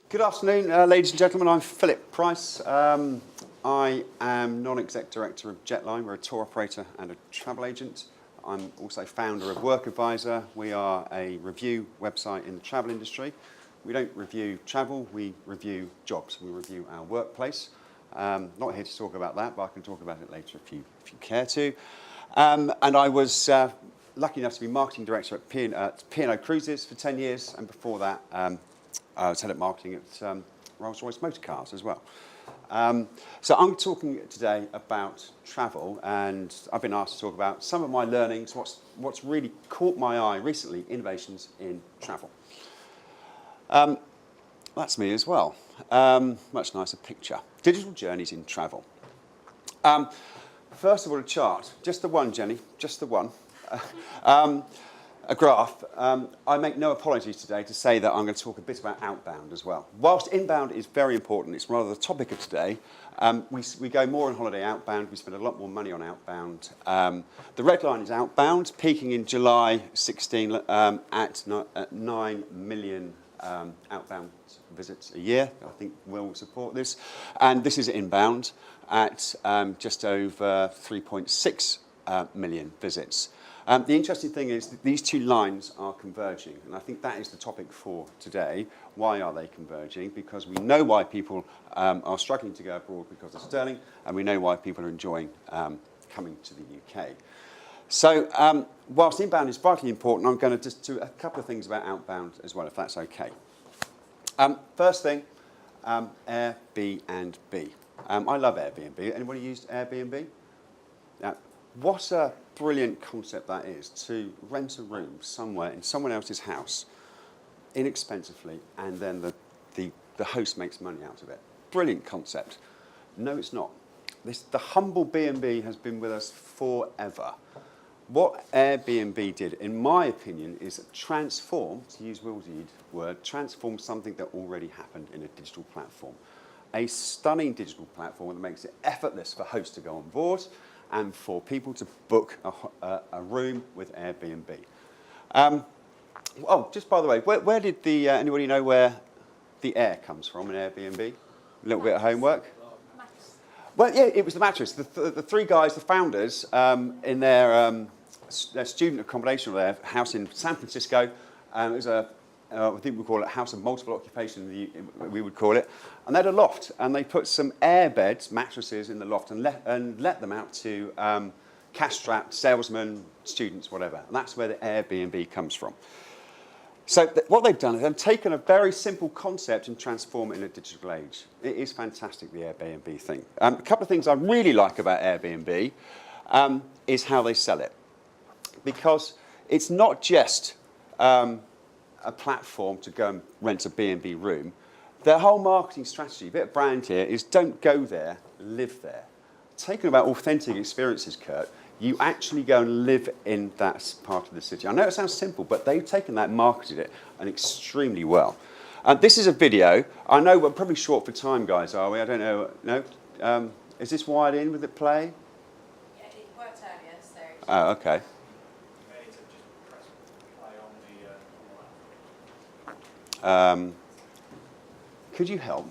Good afternoon, ladies and gentlemen. I'm Philip Price. I am non-exec director of Jetline. We're a tour operator and a travel agent. I'm also founder of WorkAdvisor. We are a review website in the travel industry. We don't review travel, we review jobs. We review our workplace. Not here to talk about that, but I can talk about it later if you care to. And I was lucky enough to be marketing director at P&O Cruises for 10 years, and before that, I was head of marketing at Royce motor cars as well. So I'm talking today about travel, and I've been asked to talk about some of my learnings, what's really caught my eye recently, innovations in travel. That's me as well. Much nicer picture. Digital journeys in travel. First of all, a chart. Just the one, Jenny, just the one. A graph. I make no apologies today to say that I'm going to talk a bit about outbound as well. Whilst inbound is very important, it's rather the topic of today, we go more on holiday outbound, we spend a lot more money on outbound. The red line is outbound, peaking in July 16 at 9 million outbound visits a year. I think Will support this. And this is inbound at just over 3.6 million visits. The interesting thing is that these two lines are converging, and I think that is the topic for today. Why are they converging? Because we know why people are struggling to go abroad because of sterling, and we know why people are enjoying coming to the UK. So whilst inbound is vitally important, I'm going to just do a couple of things about outbound as well, if that's okay. First thing, Airbnb. I love Airbnb. Anybody used Airbnb? What a brilliant concept that is, to rent a room somewhere in someone else's house inexpensively, and then the host makes money out of it. Brilliant concept. No, it's not. The humble B&B has been with us forever. What Airbnb did, in my opinion, is transform, to use Will's word, transform something that already happened in a digital platform. A stunning digital platform that makes it effortless for hosts to go on board and for people to book a room with Airbnb. Oh, just by the way, where did anybody know where the air comes from in Airbnb? A little bit of homework? Well, yeah, it was the mattress. The three guys, the founders, in their student accommodation, or their house in San Francisco, it was I think we call it house of multiple occupation, we would call it. And they had a loft, and they put some air beds, mattresses in the loft, and let them out to cash-strapped salesmen, students, whatever. And that's where the Airbnb comes from. So what they've done is they've taken a very simple concept and transformed it in a digital age. It is fantastic, the Airbnb thing. A couple of things I really like about Airbnb is how they sell it. Because it's not just a platform to go and rent a B&B room. Their whole marketing strategy, a bit of brand here, is don't go there, live there. Talking about authentic experiences, Kurt, you actually go and live in that part of the city. I know it sounds simple, but they've taken that and marketed it and extremely well. This is a video. I know we're probably short for time, guys, are we? I don't know. No? Is this wired in with it play? Yeah, it worked earlier, so... Oh, okay. Could you help?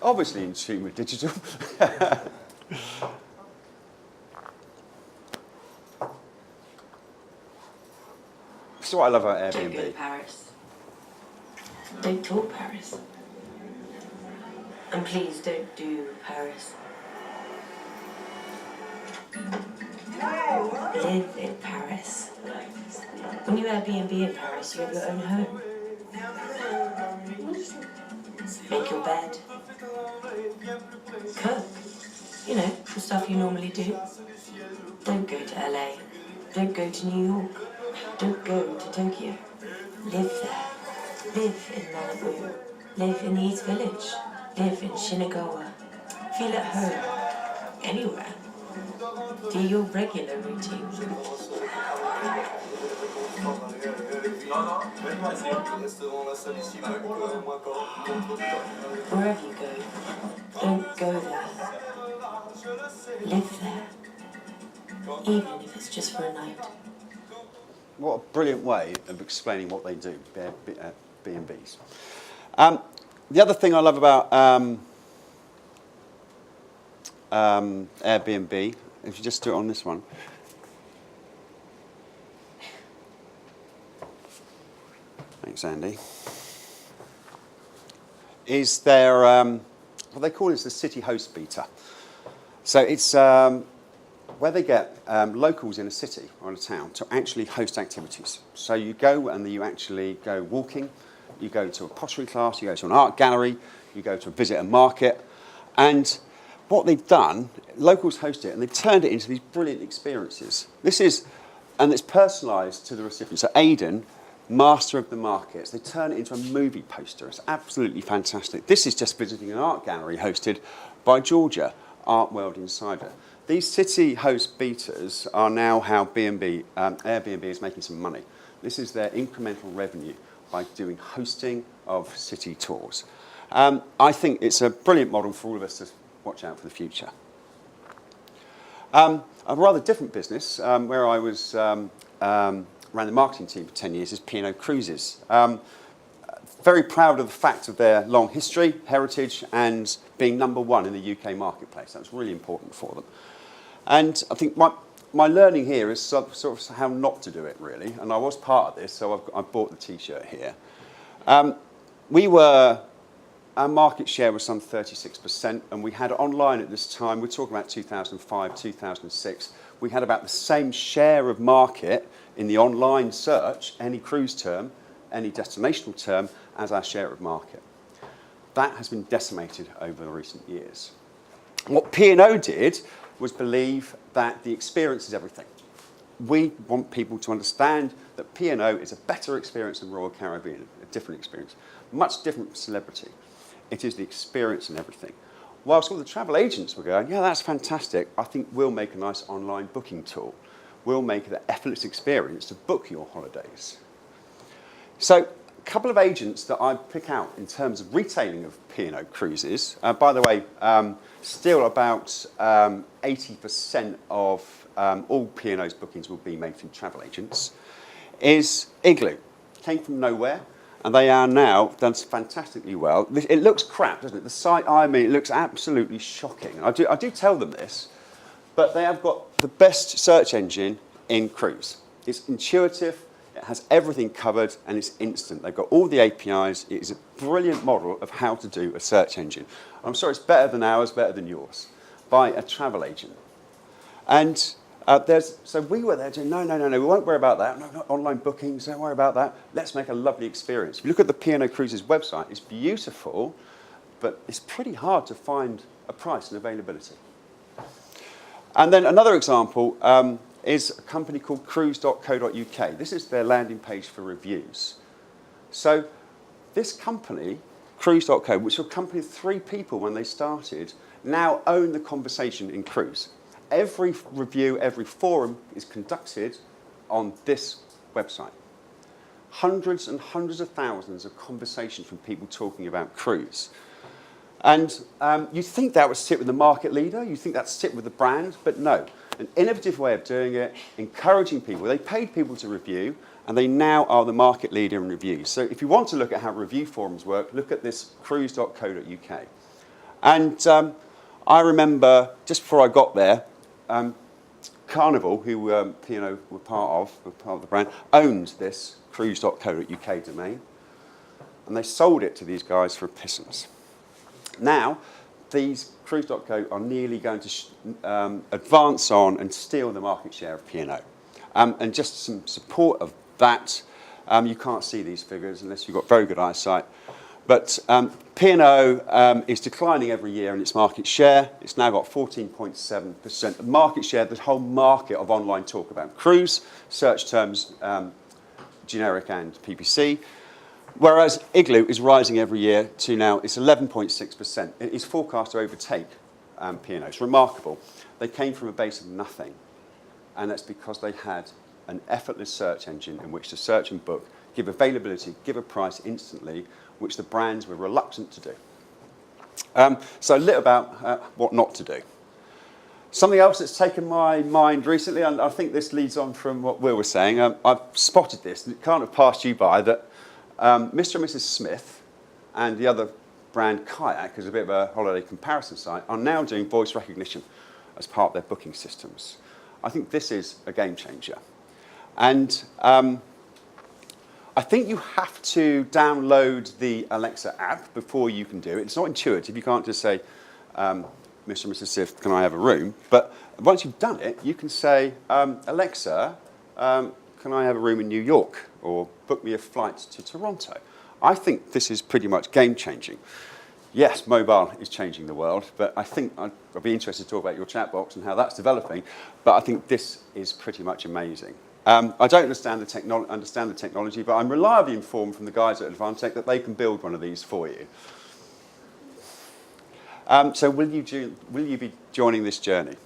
Obviously in tune with digital. That's what I love about Airbnb. Don't go to Paris. Don't talk Paris. And please don't do Paris. Live in Paris. When you Airbnb in Paris, you have your own home. Make your bed. Cook. You know, the stuff you normally do. Don't go to LA. Don't go to New York. Don't go to Tokyo. Live there. Live in Malibu. Live in the East Village. Live in Shinagawa. Feel at home. Anywhere. Do your regular routine. Wherever you go, don't go there. Live there. Even if it's just for a night. What a brilliant way of explaining what they do, B&Bs. The other thing I love about Airbnb, if you just do it on this one, thanks Andy, is their, what they call is the city host beta. So it's where they get locals in a city or in a town to actually host activities. So you go and you actually go walking, you go to a pottery class, you go to an art gallery, you go to visit a market, and what they've done, locals host it, and they've turned it into these brilliant experiences. And it's personalised to the recipient. So Aidan, master of the markets, they turn it into a movie poster. It's absolutely fantastic. This is just visiting an art gallery hosted by Georgia, Art World Insider. These city host betas are now how Airbnb is making some money. This is their incremental revenue by doing hosting of city tours. I think it's a brilliant model for all of us to watch out for the future. A rather different business where I was ran the marketing team for 10 years is P&O Cruises. Very proud of the fact of their long history, heritage, and being number one in the UK marketplace. That's really important for them. And I think my learning here is sort of how not to do it, really. And I was part of this, so I bought the T-shirt here. Our market share was some 36%, and we had online at this time, we're talking about 2005, 2006, we had about the same share of market in the online search, any cruise term, any destinational term, as our share of market. That has been decimated over the recent years. What P&O did was believe that the experience is everything. We want people to understand that P&O is a better experience than Royal Caribbean, a different experience, much different celebrity. It is the experience and everything. Whilst all the travel agents were going, yeah, that's fantastic, I think we'll make a nice online booking tool. We'll make it an effortless experience to book your holidays. So a couple of agents that I pick out in terms of retailing of P&O Cruises, by the way, still about 80% of all P&O's bookings will be made through travel agents, is Igloo. Came from nowhere. And they are now done fantastically well. It looks crap, doesn't it? The site, I mean, it looks absolutely shocking. I do tell them this, but they have got the best search engine in cruise. It's intuitive, it has everything covered, and it's instant. They've got all the APIs. It is a brilliant model of how to do a search engine. I'm sure it's better than ours, better than yours, by a travel agent. And so we were there saying, no, we won't worry about that. No, not online bookings, don't worry about that. Let's make a lovely experience. If you look at the P&O Cruises website, it's beautiful, but it's pretty hard to find a price and availability. And then another example is a company called cruise.co.uk. This is their landing page for reviews. So this company, cruise.co, which was a company of 3 people when they started, now own the conversation in cruise. Every review, every forum is conducted on this website. Hundreds and hundreds of thousands of conversations from people talking about cruise. And you think that would sit with the market leader, you think that would sit with the brand, but no. An innovative way of doing it, encouraging people. They paid people to review, and they now are the market leader in reviews. So if you want to look at how review forums work, look at this cruise.co.uk. And I remember, just before I got there, Carnival, who P&O were part of the brand, owned this cruise.co.uk domain, and they sold it to these guys for a pissance. Now, these cruise.co are nearly going to advance on and steal the market share of P&O. And just some support of that, you can't see these figures unless you've got very good eyesight. But P&O is declining every year in its market share. It's now got 14.7% of market share, the whole market of online talk about cruise, search terms, generic and PPC. Whereas Igloo is rising every year to now, it's 11.6%. It is forecast to overtake P&O. It's remarkable. They came from a base of nothing. And that's because they had an effortless search engine in which to search and book, give availability, give a price instantly, which the brands were reluctant to do. So a little about what not to do. Something else that's taken my mind recently, and I think this leads on from what Will was saying, I've spotted this, and it can't have passed you by, that Mr. and Mrs. Smith and the other brand, Kayak, is a bit of a holiday comparison site, are now doing voice recognition as part of their booking systems. I think this is a game changer. And I think you have to download the Alexa app before you can do it. It's not intuitive. You can't just say, Mr. and Mrs. Sif, can I have a room? But once you've done it, you can say, Alexa, can I have a room in New York? Or book me a flight to Toronto. I think this is pretty much game-changing. Yes, mobile is changing the world, but I think I'd be interested to talk about your chat box and how that's developing, but I think this is pretty much amazing. I don't understand the technology, but I'm reliably informed from the guys at Advantec that they can build one of these for you. So will you be joining this journey?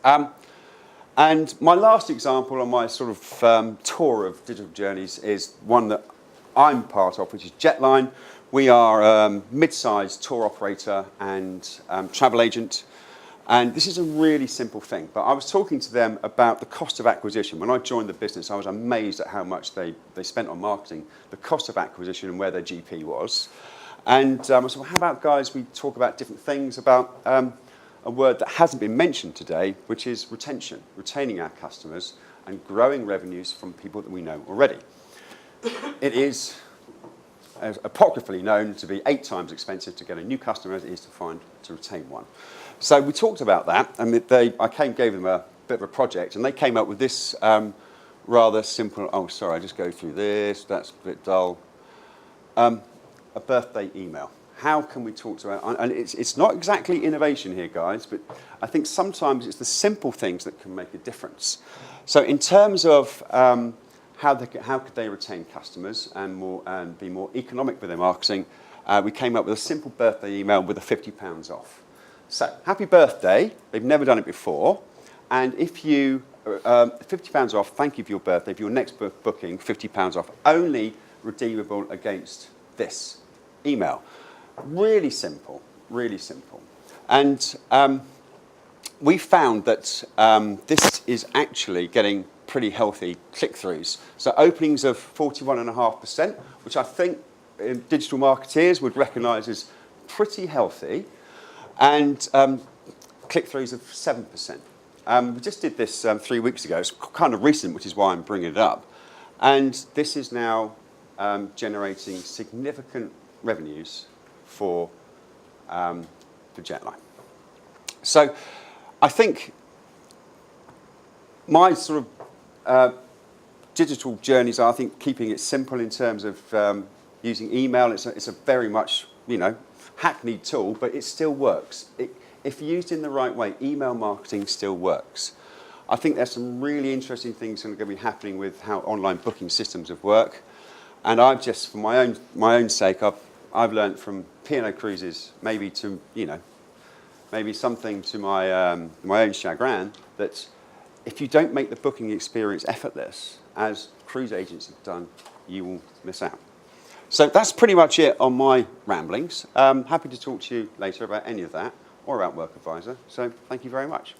And my last example on my sort of tour of digital journeys is one that I'm part of, which is Jetline. We are a mid-sized tour operator and travel agent. And this is a really simple thing, but I was talking to them about the cost of acquisition. When I joined the business, I was amazed at how much they spent on marketing, the cost of acquisition and where their GP was. And I said, well, how about, guys, we talk about different things, about a word that hasn't been mentioned today, which is retention, retaining our customers and growing revenues from people that we know already. It is apocryphally known to be 8 times expensive to get a new customer as it is to retain one. So we talked about that, and I gave them a bit of a project, and they came up with this rather simple, oh, sorry, I just go through this, that's a bit dull. A birthday email. How can we talk to our, and it's not exactly innovation here, guys, but I think sometimes it's the simple things that can make a difference. So in terms of how could they retain customers and be more economic with their marketing, we came up with a simple birthday email with a £50 off. So, happy birthday, they've never done it before, and if you, £50 off, thank you for your birthday, for your next booking, £50 off, only redeemable against this email. Really simple, really simple. And we found that this is actually getting pretty healthy click-throughs. So openings of 41.5%, which I think digital marketeers would recognise as pretty healthy, and click-throughs of 7%. We just did this 3 weeks ago. It's kind of recent, which is why I'm bringing it up. And this is now generating significant revenues for Jetline. So I think my sort of digital journeys are, I think, keeping it simple in terms of using email. It's a very much, hackneyed tool, but it still works. If used in the right way, email marketing still works. I think there's some really interesting things that are going to be happening with how online booking systems have worked. And I've just, for my own sake, I've learned from P&O Cruises, maybe to, maybe something to my my own chagrin, that if you don't make the booking experience effortless, as cruise agents have done, you will miss out. So that's pretty much it on my ramblings. Happy to talk to you later about any of that or about WorkAdvisor. So thank you very much.